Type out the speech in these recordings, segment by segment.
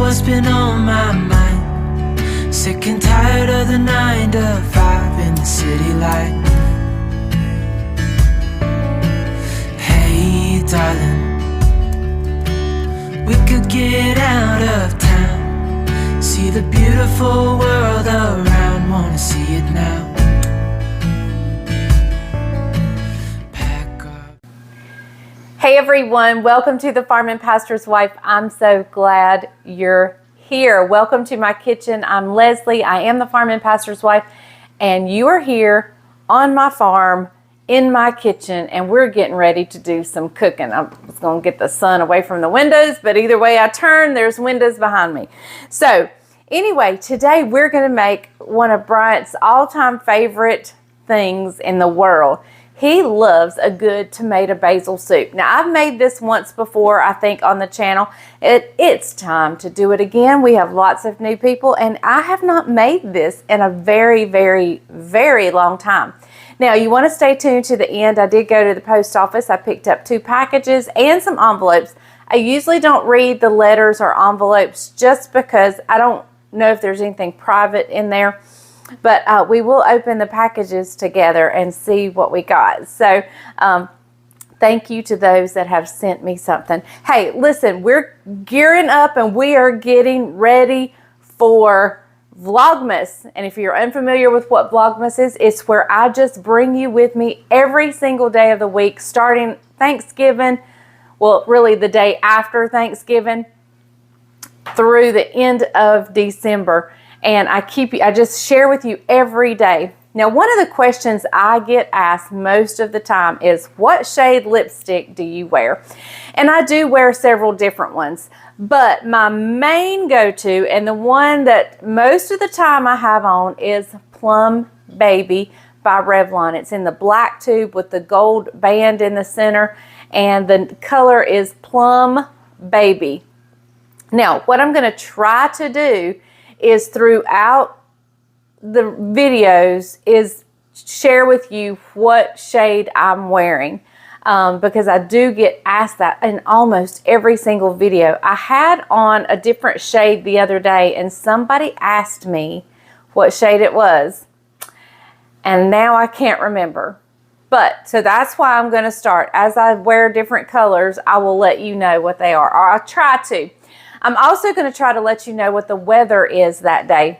what's been on my mind. Sick and tired of the 9 to 5 in the city light. Hey darling, we could get out of town, see the beautiful world around, wanna see it now. Hey everyone, welcome to the Farm and Pastor's Wife. I'm so glad you're here. Welcome to my kitchen. I'm Leslie. I am the Farm and Pastor's Wife, and you are here on my farm in my kitchen, and we're getting ready to do some cooking. I was going to get the sun away from the windows, but either way I turn, there's windows behind me. So anyway, today we're going to make one of Bryant's all-time favorite things in the world. He loves a good tomato basil soup. Now, I've made this once before, I think, on the channel. It's time to do it again. We have lots of new people, and I have not made this in a very, very, very long time. Now, you want to stay tuned to the end. I did go to the post office. I picked up 2 packages and some envelopes. I usually don't read the letters or envelopes just because I don't know if there's anything private in there. But we will open the packages together and see what we got. So thank you to those that have sent me something. Hey, listen, we're gearing up and we are getting ready for Vlogmas. And if you're unfamiliar with what Vlogmas is, it's where I just bring you with me every single day of the week, starting Thanksgiving, well, really the day after Thanksgiving, through the end of December. And I just share with you every day. Now, one of the questions I get asked most of the time is, what shade lipstick do you wear? And I do wear several different ones, but my main go-to, and the one that most of the time I have on, is Plum Baby by Revlon. It's in the black tube with the gold band in the center, and the color is Plum Baby. Now, what I'm going to try to do is throughout the videos is share with you what shade I'm wearing, because I do get asked that in almost every single video. I had on a different shade the other day and somebody asked me what shade it was, and now I can't remember. But so that's why I'm going to start. As I wear different colors, I will let you know what they are, or I'll try to. I'm also going to try to let you know what the weather is that day.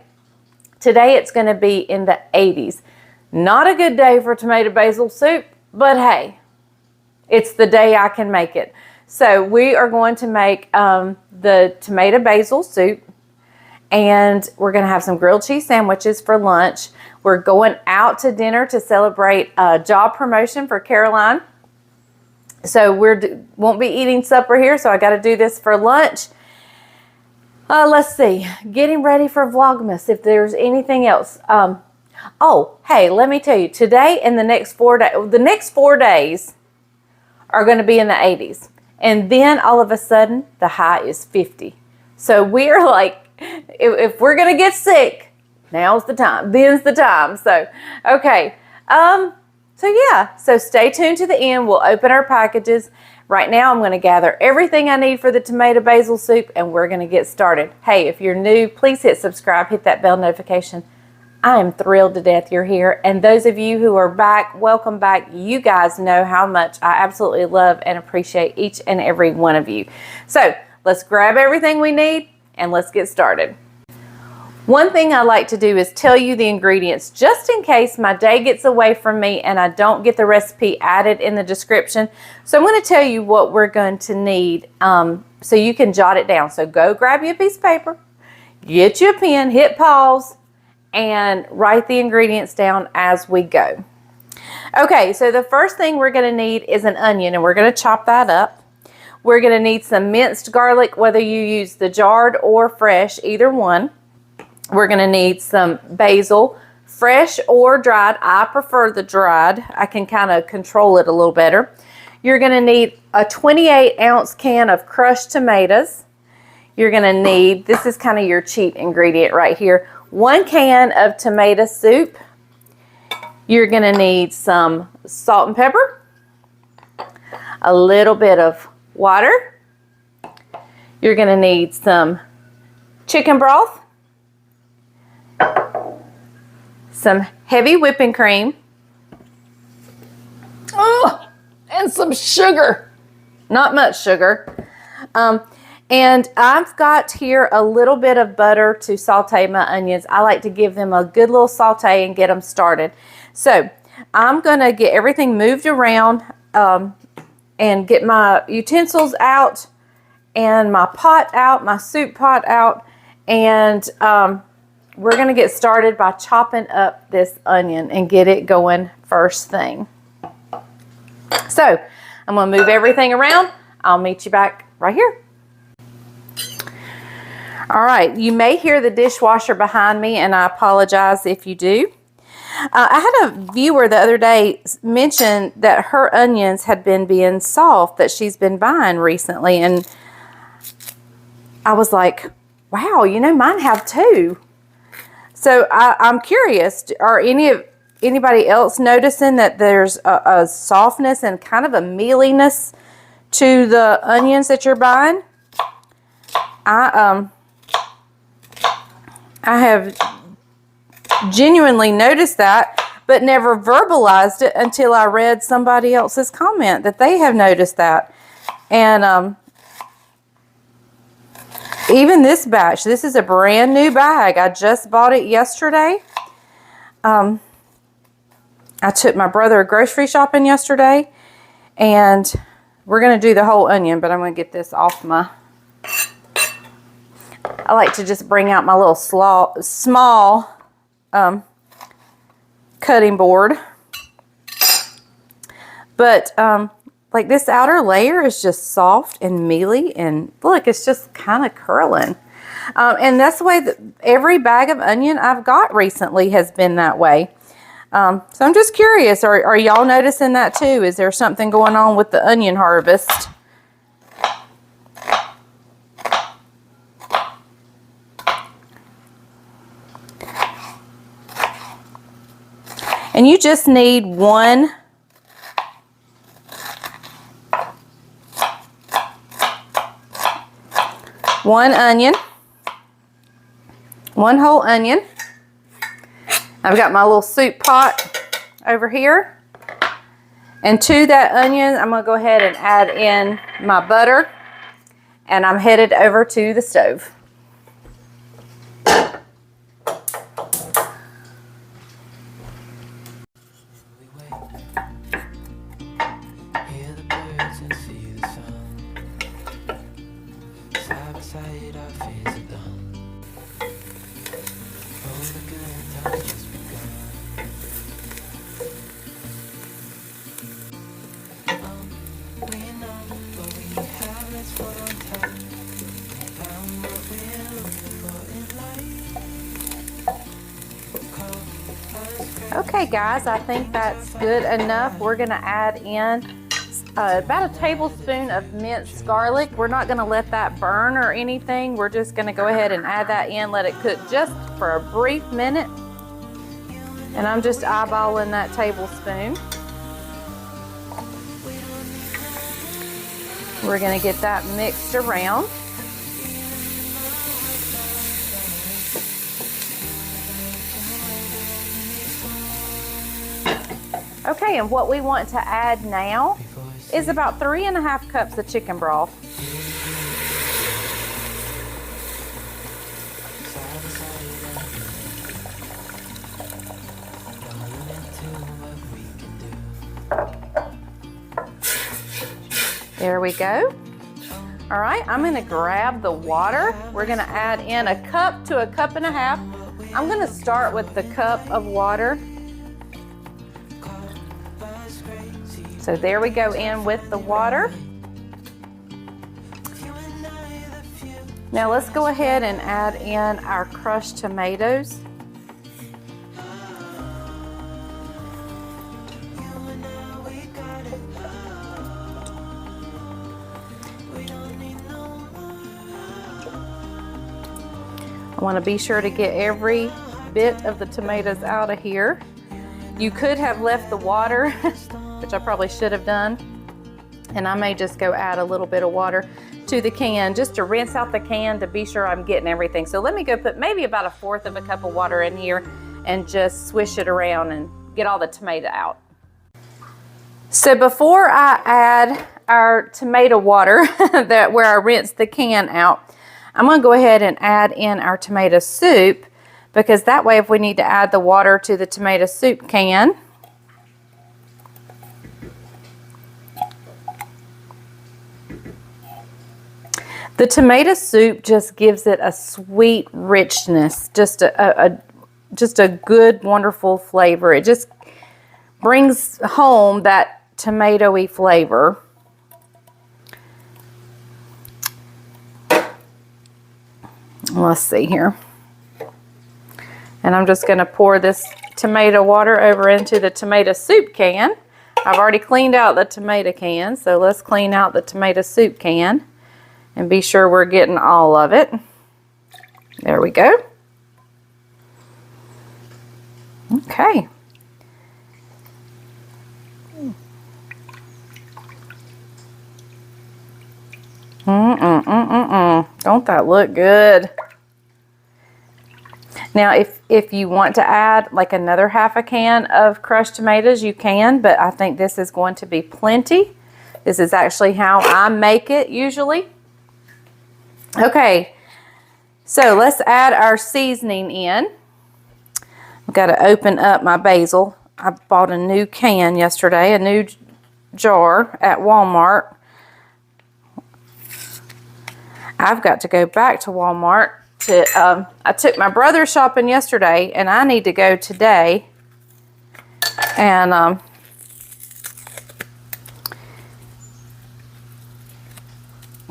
Today it's going to be in the 80s. Not a good day for tomato basil soup, but hey, it's the day I can make it. So we are going to make the tomato basil soup, and we're going to have some grilled cheese sandwiches for lunch. We're going out to dinner to celebrate a job promotion for Caroline. So won't be eating supper here, so I got to do this for lunch. Let's see, getting ready for Vlogmas, if there's anything else. Oh, hey, let me tell you, today and the next 4 days are going to be in the 80s. And then all of a sudden, the high is 50. So we're like, if we're going to get sick, now's the time, then's the time. So, okay. So yeah, so stay tuned to the end. We'll open our packages. Right now, I'm going to gather everything I need for the tomato basil soup, and we're going to get started. Hey, if you're new, please hit subscribe, hit that bell notification. I am thrilled to death you're here. And those of you who are back, welcome back. You guys know how much I absolutely love and appreciate each and every one of you. So let's grab everything we need and let's get started. One thing I like to do is tell you the ingredients just in case my day gets away from me and I don't get the recipe added in the description. So I'm going to tell you what we're going to need so you can jot it down. So go grab you a piece of paper, get you a pen, hit pause, and write the ingredients down as we go. Okay, so the first thing we're going to need is an onion, and we're going to chop that up. We're going to need some minced garlic, whether you use the jarred or fresh, either one. We're going to need some basil, fresh or dried. I prefer the dried. I can kind of control it a little better. You're going to need a 28-ounce can of crushed tomatoes. You're going to need, this is kind of your cheap ingredient right here, 1 can of tomato soup. You're going to need some salt and pepper, a little bit of water. You're going to need some chicken broth, some heavy whipping cream, oh, and some sugar. Not much sugar. And I've got here a little bit of butter to saute my onions. I like to give them a good little saute and get them started. So I'm going to get everything moved around and get my utensils out and my pot out, my soup pot out. And we're going to get started by chopping up this onion and get it going first thing. So I'm going to move everything around. I'll meet you back right here. All right, you may hear the dishwasher behind me, and I apologize if you do. I had a viewer the other day mention that her onions had been being soft that she's been buying recently, and I was like, wow, you know, mine have too. So I'm curious, are anybody else noticing that there's a softness and kind of a mealiness to the onions that you're buying? I have genuinely noticed that, but never verbalized it until I read somebody else's comment that they have noticed that. And even this batch, this is a brand new bag. I just bought it yesterday. I took my brother grocery shopping yesterday, and we're going to do the whole onion, but I'm going to get this off my... I like to just bring out my little small cutting board. But like this outer layer is just soft and mealy, and look, it's just kind of curling. And that's the way that every bag of onion I've got recently has been that way. So I'm just curious, are y'all noticing that too? Is there something going on with the onion harvest? And you just need one onion, one whole onion. I've got my little soup pot over here. And to that onion, I'm going to go ahead and add in my butter. And I'm headed over to the stove. Okay guys, I think that's good enough. We're going to add in about a tablespoon of minced garlic. We're not going to let that burn or anything. We're just going to go ahead and add that in, let it cook just for a brief minute. And I'm just eyeballing that tablespoon. We're going to get that mixed around. Okay, and what we want to add now is about 3½ cups of chicken broth. There we go. All right, I'm gonna grab the water. We're gonna add in 1 cup to 1.5 cups. I'm gonna start with the cup of water. So there we go in with the water. Now let's go ahead and add in our crushed tomatoes. I want to be sure to get every bit of the tomatoes out of here. You could have left the water, which I probably should have done, And I may just go add a little bit of water to the can just to rinse out the can to be sure I'm getting everything. So let me go put maybe about 1/4 of a cup of water in here and just swish it around and get all the tomato out. So before I add our tomato water where I rinsed the can out, I'm going to go ahead and add in our tomato soup, because that way if we need to add the water to the tomato soup can, the tomato soup just gives it a sweet richness, just a good, wonderful flavor. It just brings home that tomatoey flavor. Let's see here. And I'm just going to pour this tomato water over into the tomato soup can. I've already cleaned out the tomato can, so let's clean out the tomato soup can and be sure we're getting all of it. There we go. Okay. Don't that look good? Now, if you want to add like another 1/2 can of crushed tomatoes, you can, but I think this is going to be plenty. This is actually how I make it usually. Okay, so let's add our seasoning in. I've got to open up my basil. I bought a new can yesterday, a new jar at Walmart. I've got to go back to Walmart to, I took my brother shopping yesterday, and I need to go today and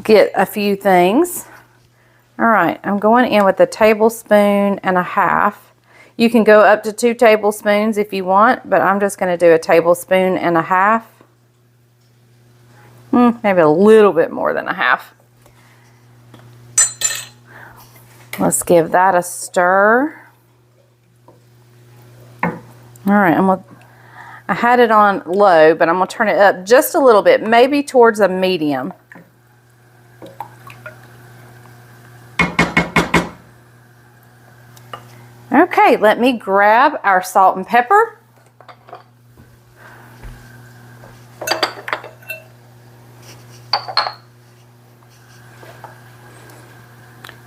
get a few things. All right, I'm going in with 1.5 tablespoons. You can go up to 2 tablespoons if you want, but I'm just going to do 1.5 tablespoons. Maybe a little bit more than 1/2. Let's give that a stir. All right, I had it on low, but I'm going to turn it up just a little bit, maybe towards a medium. Okay, let me grab our salt and pepper.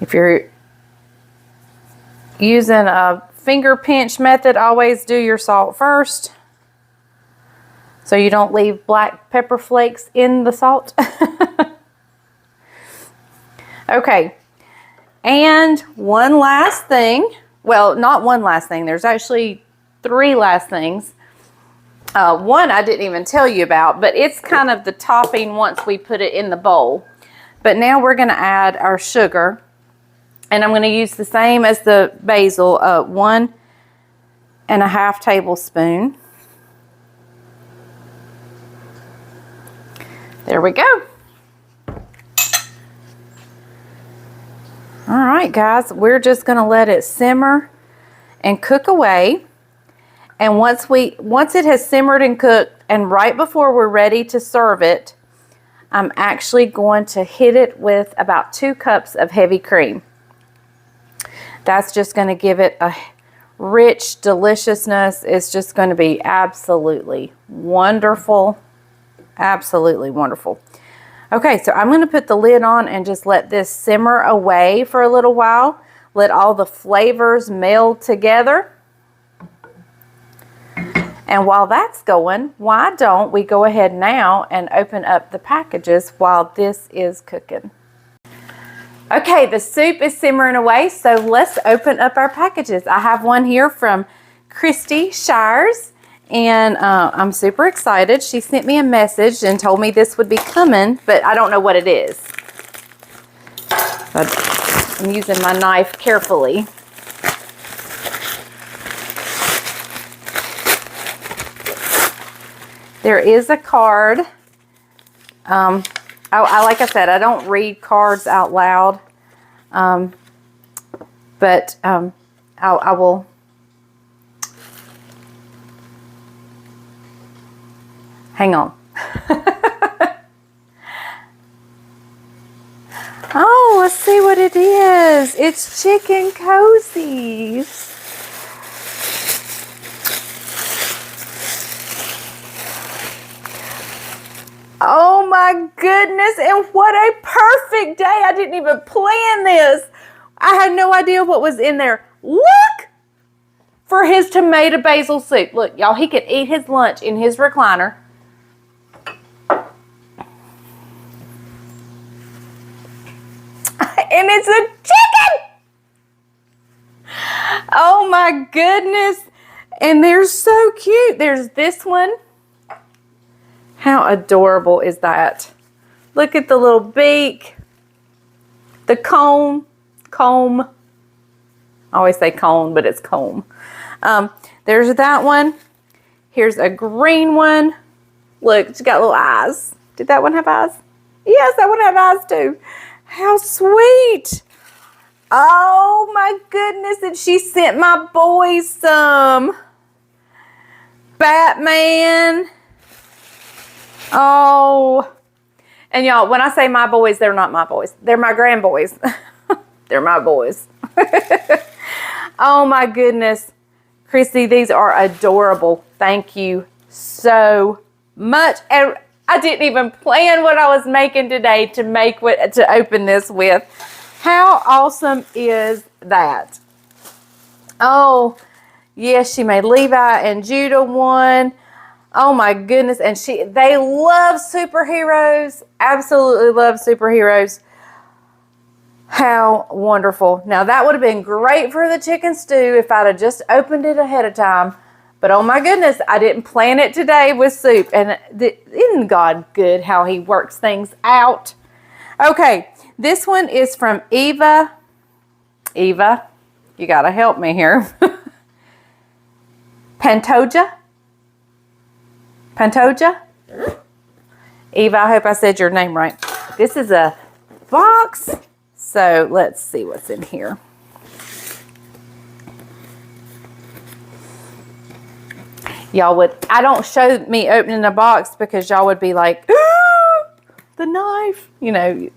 If you're using a finger pinch method, always do your salt first so you don't leave black pepper flakes in the salt. Okay, and one last thing. Well, not one last thing. There's actually 3 last things. One I didn't even tell you about, but it's kind of the topping once we put it in the bowl. But now we're going to add our sugar. And I'm going to use the same as the basil, 1.5 tablespoons. There we go. All right, guys, we're just going to let it simmer and cook away. And once it has simmered and cooked, and right before we're ready to serve it, I'm actually going to hit it with about 2 cups of heavy cream. That's just going to give it a rich deliciousness. It's just going to be absolutely wonderful. Absolutely wonderful. Okay, so I'm going to put the lid on and just let this simmer away for a little while. Let all the flavors meld together. And while that's going, why don't we go ahead now and open up the packages while this is cooking? Okay, the soup is simmering away, so let's open up our packages. I have one here from Christy Shires, and I'm super excited. She sent me a message and told me this would be coming, but I don't know what it is. But I'm using my knife carefully. There is a card. Like I said, I don't read cards out loud, but I will. Hang on. let's see what it is. It's chicken cozies. Oh my goodness, and what a perfect day. I didn't even plan this. I had no idea what was in there. Look! For his tomato basil soup. Look, y'all, he could eat his lunch in his recliner. And it's a chicken! Oh my goodness. And they're so cute. There's this one. How adorable is that? Look at the little beak. The comb. I always say cone, but it's comb. There's that one. Here's a green one. Look, it's got little eyes. Did that one have eyes? Yes, that one had eyes too. How sweet. Oh my goodness. And she sent my boys some Batman. Oh. And y'all, when I say my boys, they're not my boys. They're my grandboys. They're my boys. Oh my goodness. Chrissy, these are adorable. Thank you so much. And I didn't even plan what I was making today to open this with. How awesome is that? Oh, yes, she made Levi and Judah one. Oh my goodness. And they love superheroes. Absolutely love superheroes. How wonderful. Now that would have been great for the chicken stew if I'd have just opened it ahead of time. But oh my goodness, I didn't plan it today with soup. And isn't God good how he works things out? Okay, this one is from Eva. Eva, you got to help me here. Pantoja? Eva, I hope I said your name right. This is a box. So let's see what's in here. I don't show me opening a box because y'all would be like, the knife, and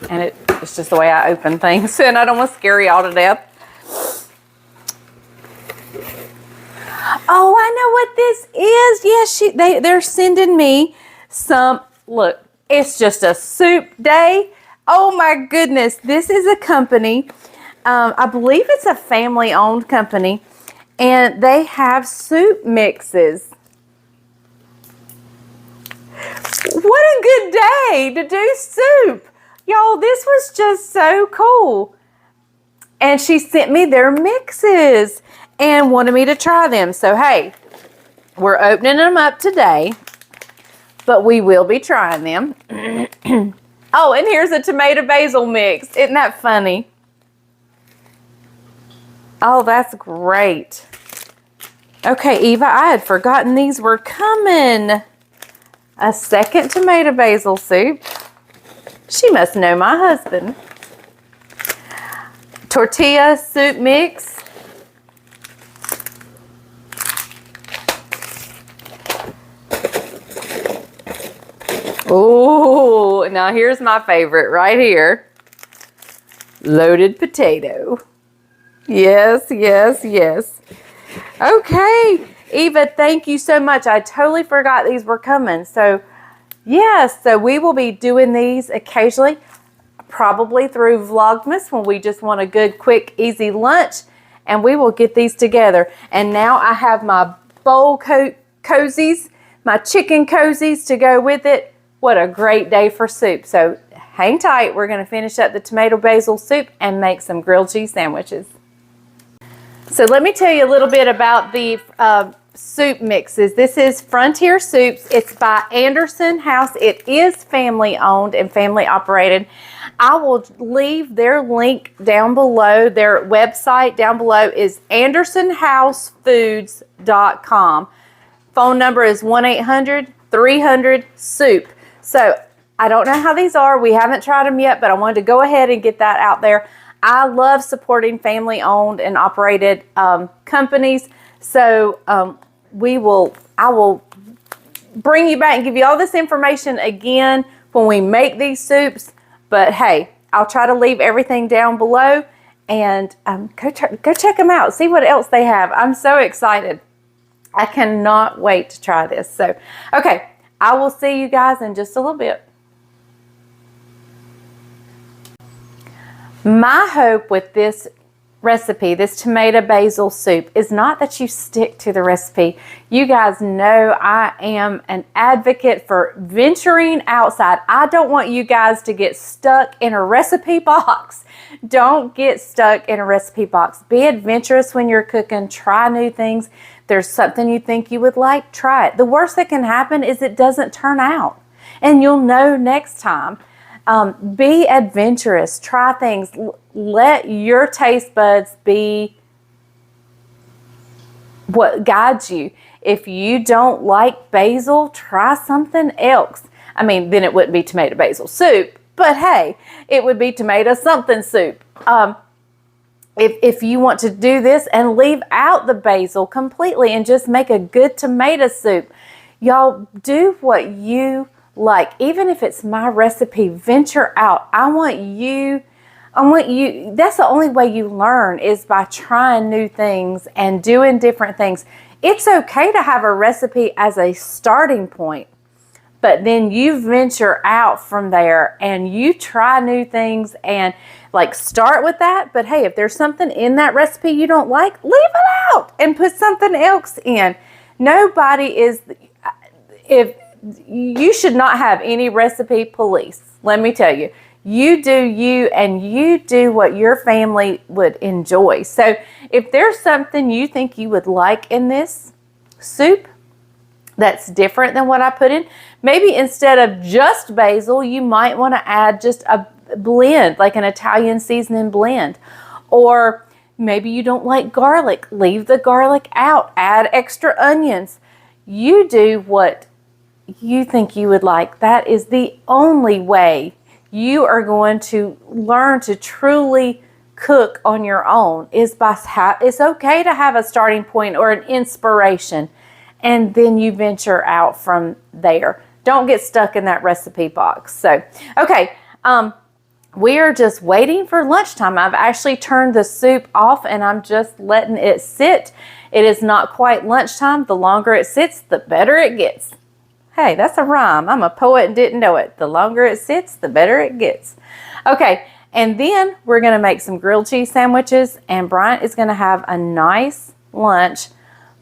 it's just the way I open things, and I don't want to scare y'all to death. Oh, I know what this is. Yes, they're sending me some, look, it's just a soup day. Oh my goodness. This is a company. I believe it's a family-owned company, and they have soup mixes. What a good day to do soup. Y'all, this was just so cool. And she sent me their mixes and wanted me to try them. So, hey, we're opening them up today, but we will be trying them. Oh, and here's a tomato basil mix. Isn't that funny? Oh, that's great. Okay, Eva, I had forgotten these were coming. A second tomato basil soup. She must know my husband. Tortilla soup mix. Oh, now here's my favorite right here. Loaded potato. Yes, yes, yes. Okay, Eva, thank you so much. I totally forgot these were coming. So, yes, so we will be doing these occasionally, probably through Vlogmas when we just want a good, quick, easy lunch, and we will get these together. And now I have my bowl cozies, my chicken cozies to go with it. What a great day for soup. So hang tight. We're going to finish up the tomato basil soup and make some grilled cheese sandwiches. So let me tell you a little bit about the soup mixes. This is Frontier Soups. It's by Anderson House. It is family owned and family operated. I will leave their link down below. Their website down below is AndersonHouseFoods.com. Phone number is 1-800-300-SOUP. So I don't know how these are. We haven't tried them yet, but I wanted to go ahead and get that out there. I love supporting family-owned and operated companies. So I will bring you back and give you all this information again when we make these soups. But hey, I'll try to leave everything down below, and go check them out. See what else they have. I'm so excited. I cannot wait to try this. So, okay, I will see you guys in just a little bit. My hope with this recipe, this tomato basil soup, is not that you stick to the recipe. You guys know I am an advocate for venturing outside. I don't want you guys to get stuck in a recipe box. Don't get stuck in a recipe box. Be adventurous when you're cooking. Try new things. There's something you think you would like, try it. The worst that can happen is it doesn't turn out, and you'll know next time. Be adventurous. Try things. Let your taste buds be what guides you. If you don't like basil, try something else. I mean, then it wouldn't be tomato basil soup, but hey, it would be tomato something soup. If you want to do this and leave out the basil completely and just make a good tomato soup, y'all do what you like. Even if it's my recipe, venture out. I want you, that's the only way you learn, is by trying new things and doing different things. It's okay to have a recipe as a starting point, but then you venture out from there and you try new things and like start with that. But hey, if there's something in that recipe you don't like, leave it out and put something else in. You should not have any recipe police. Let me tell you, you do you, and you do what your family would enjoy. So if there's something you think you would like in this soup that's different than what I put in, maybe instead of just basil, you might want to add just a blend, like an Italian seasoning blend. Or maybe you don't like garlic, leave the garlic out, add extra onions. You do what you think you would like. That is the only way you are going to learn to truly cook on your own, is by it's okay to have a starting point or an inspiration, and then you venture out from there. Don't get stuck in that recipe box. So, okay, we are just waiting for lunchtime. I've actually turned the soup off and I'm just letting it sit. It is not quite lunchtime. The longer it sits, the better it gets. Hey, that's a rhyme. I'm a poet and didn't know it. The longer it sits, the better it gets. Okay, and then we're going to make some grilled cheese sandwiches, and Bryant is going to have a nice lunch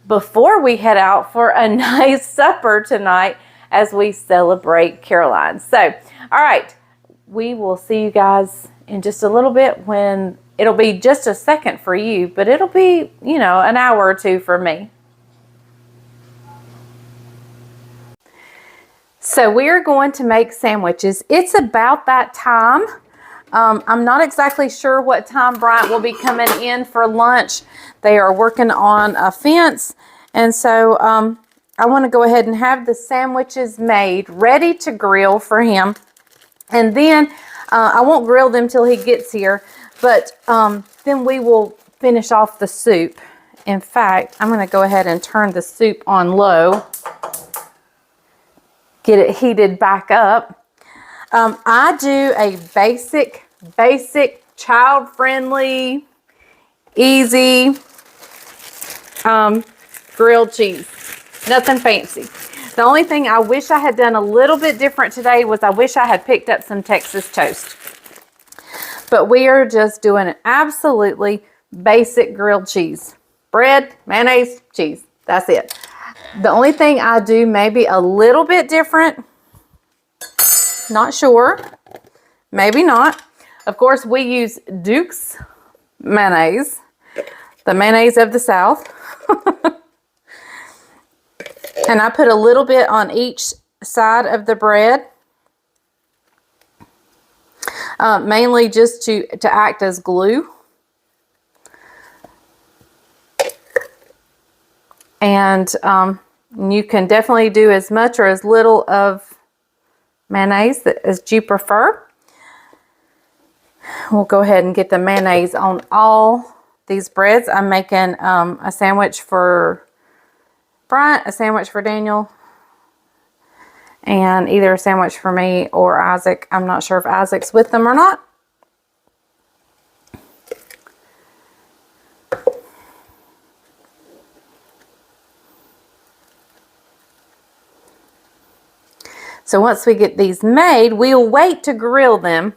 before we head out for a nice supper tonight as we celebrate Caroline. So, all right, we will see you guys in just a little bit, when it'll be just a second for you, but it'll be, an hour or two for me. So we are going to make sandwiches. It's about that time. I'm not exactly sure what time Bryant will be coming in for lunch. They are working on a fence. And so I want to go ahead and have the sandwiches made, ready to grill for him. And then I won't grill them till he gets here. But then we will finish off the soup. In fact, I'm going to go ahead and turn the soup on low. Get it heated back up. I do a basic, child-friendly, easy grilled cheese. Nothing fancy. The only thing I wish I had done a little bit different today was I wish I had picked up some Texas toast. But we are just doing an absolutely basic grilled cheese. Bread, mayonnaise, cheese. That's it. The only thing I do maybe a little bit different, not sure, maybe not. Of course, we use Duke's mayonnaise, the mayonnaise of the South. And I put a little bit on each side of the bread, mainly just to act as glue. And you can definitely do as much or as little of mayonnaise as you prefer. We'll go ahead and get the mayonnaise on all these breads. I'm making a sandwich for Bryant, a sandwich for Daniel, and either a sandwich for me or Isaac. I'm not sure if Isaac's with them or not. So once we get these made, we'll wait to grill them.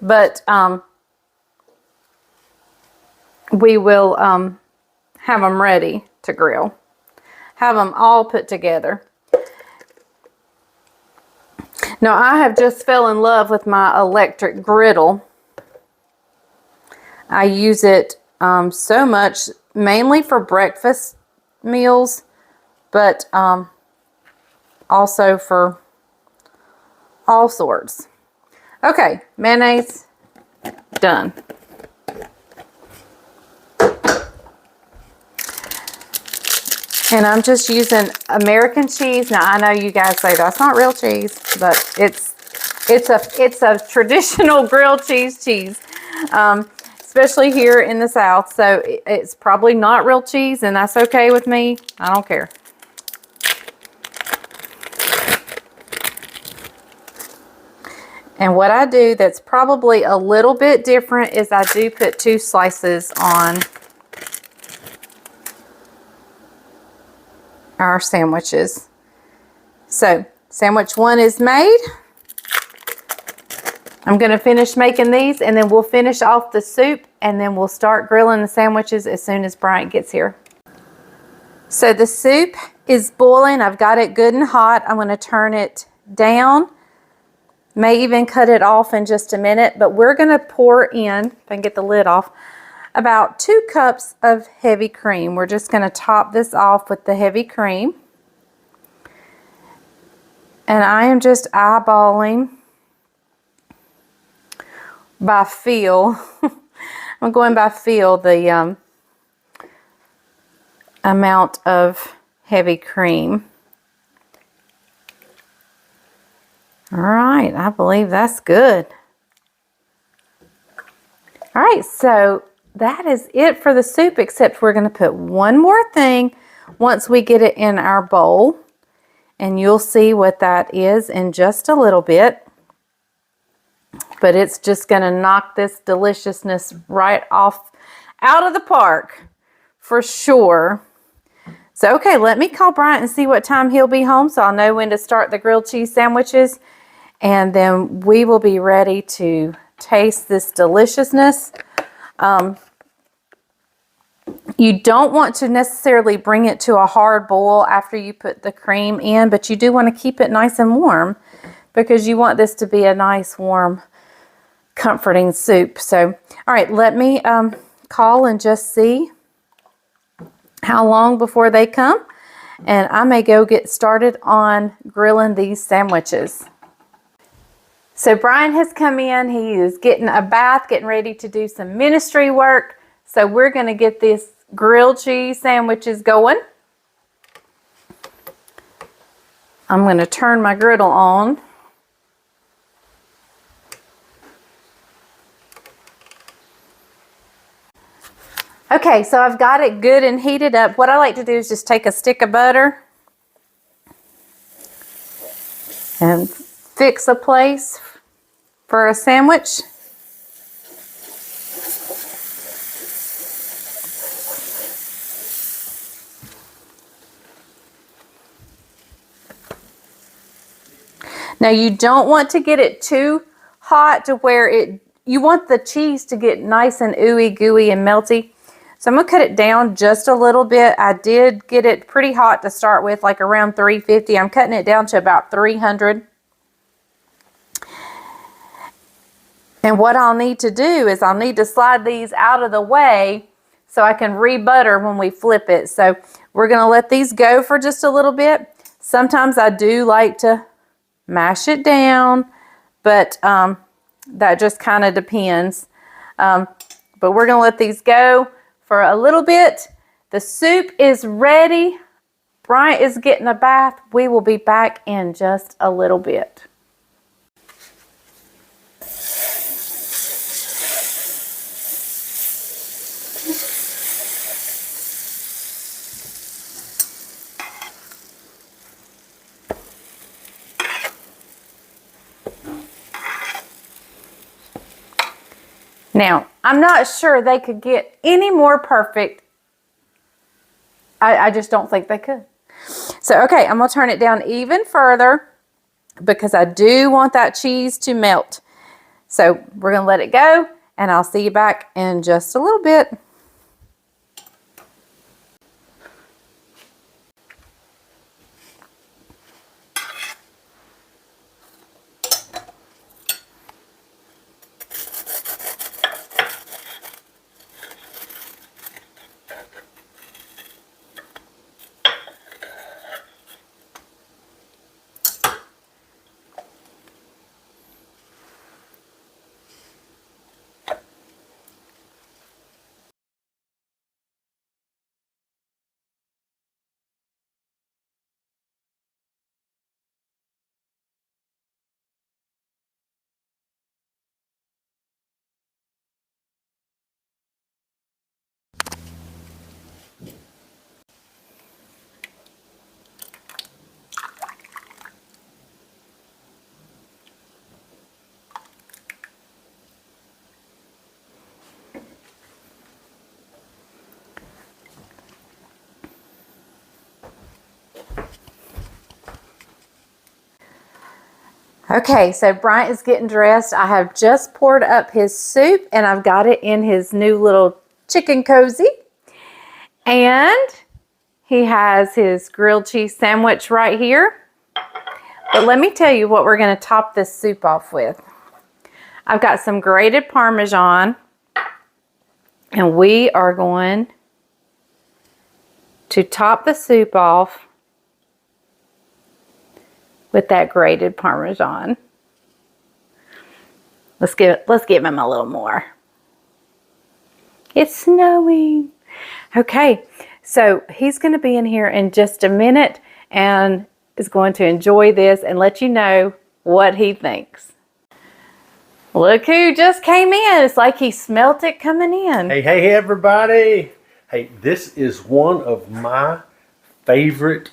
But we will have them ready to grill. Have them all put together. Now, I have just fell in love with my electric griddle. I use it so much, mainly for breakfast meals, but also for all sorts. Okay, mayonnaise, done. And I'm just using American cheese. Now, I know you guys say that's not real cheese, but it's a traditional grilled cheese, especially here in the South. So it's probably not real cheese, and that's okay with me. I don't care. And what I do that's probably a little bit different is I do put 2 slices on our sandwiches. So sandwich 1 is made. I'm going to finish making these, and then we'll finish off the soup, and then we'll start grilling the sandwiches as soon as Bryant gets here. So the soup is boiling. I've got it good and hot. I'm going to turn it down. May even cut it off in just a minute, but we're going to pour in, if I can get the lid off, about 2 cups of heavy cream. We're just going to top this off with the heavy cream. And I am just eyeballing by feel. I'm going by feel the amount of heavy cream. All right, I believe that's good. All right, so that is it for the soup, except we're going to put one more thing once we get it in our bowl. And you'll see what that is in just a little bit. But it's just going to knock this deliciousness right off out of the park for sure. So, okay, let me call Bryant and see what time he'll be home so I'll know when to start the grilled cheese sandwiches. And then we will be ready to taste this deliciousness. You don't want to necessarily bring it to a hard boil after you put the cream in, but you do want to keep it nice and warm because you want this to be a nice, warm, comforting soup. So, all right, let me call and just see how long before they come. And I may go get started on grilling these sandwiches. So Brian has come in. He is getting a bath, getting ready to do some ministry work. So we're going to get this grilled cheese sandwiches going. I'm going to turn my griddle on. Okay, so I've got it good and heated up. What I like to do is just take a stick of butter and fix a place for a sandwich. Now you don't want to get it too hot to where you want the cheese to get nice and ooey gooey and melty. So I'm going to cut it down just a little bit. I did get it pretty hot to start with, like around 350. I'm cutting it down to about 300. And what I'll need to do is I'll need to slide these out of the way so I can re-butter when we flip it. So we're going to let these go for just a little bit. Sometimes I do like to mash it down, but that just kind of depends. But we're going to let these go for a little bit. The soup is ready. Bryant is getting a bath. We will be back in just a little bit. Now, I'm not sure they could get any more perfect. I just don't think they could. So, okay, I'm going to turn it down even further because I do want that cheese to melt. So, we're going to let it go, and I'll see you back in just a little bit. Okay, so Bryant is getting dressed. I have just poured up his soup and I've got it in his new little chicken cozy. And he has his grilled cheese sandwich right here. But let me tell you what we're going to top this soup off with. I've got some grated Parmesan and we are going to top the soup off with that grated Parmesan. Let's give him a little more. It's snowing. Okay, so he's going to be in here in just a minute and is going to enjoy this and let you know what he thinks. Look who just came in. It's like he smelt it coming in. Hey, everybody. Hey, this is one of my favorite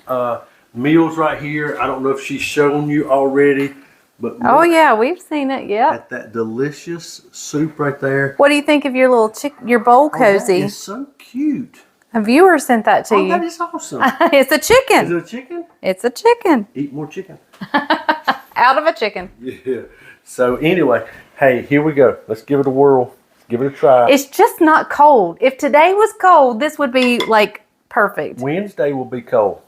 meals right here. I don't know if she's shown you already, but oh yeah, we've seen it. Yeah. At that delicious soup right there. What do you think of your little your bowl cozy? That is so cute. A viewer sent that to you. That is awesome. It's a chicken. Is it a chicken? It's a chicken. Eat more chicken. Out of a chicken. Yeah. So anyway, hey, here we go. Let's give it a whirl. Give it a try. It's just not cold. If today was cold, this would be like perfect. Wednesday will be cold.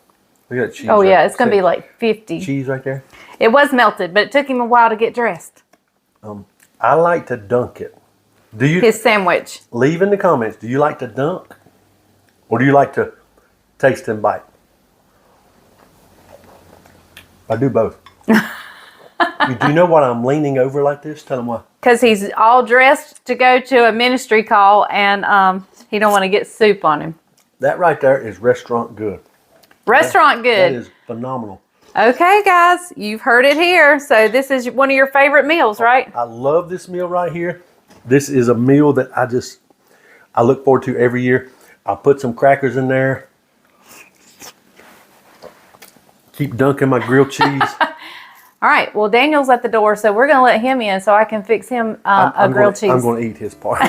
Look at that cheese. Oh yeah, it's going to be like 50. Cheese right there. It was melted, but it took him a while to get dressed. I like to dunk it. Do you? His sandwich. Leave in the comments. Do you like to dunk? Or do you like to taste and bite? I do both. Do you know why I'm leaning over like this? Tell them why. Because he's all dressed to go to a ministry call and he don't want to get soup on him. That right there is restaurant good. Restaurant good. That is phenomenal. Okay, guys, you've heard it here. So this is one of your favorite meals, right? I love this meal right here. This is a meal that I look forward to every year. I'll put some crackers in there. Keep dunking my grilled cheese. All right. Well, Daniel's at the door, so we're going to let him in so I can fix him a grilled cheese. I'm going to eat his part.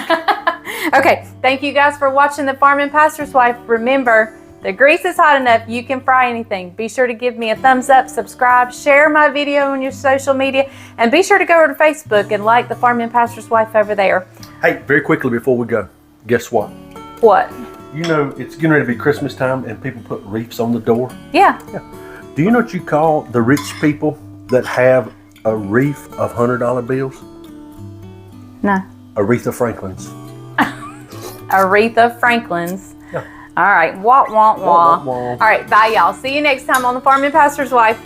Okay. Thank you guys for watching The Farm and Pastor's Wife. Remember, the grease is hot enough. You can fry anything. Be sure to give me a thumbs up, subscribe, share my video on your social media, and be sure to go over to Facebook and like The Farm and Pastor's Wife over there. Hey, very quickly before we go, guess what? What? You know, it's getting ready to be Christmas time and people put wreaths on the door. Yeah. Do you know what you call the rich people that have a wreath of $100 bills? No. Aretha Franklin's. Aretha Franklin's. Yeah. All right. Wah, wah, wah. Wah, wah, wah. All right. Bye, y'all. See you next time on The Farm and Pastor's Wife.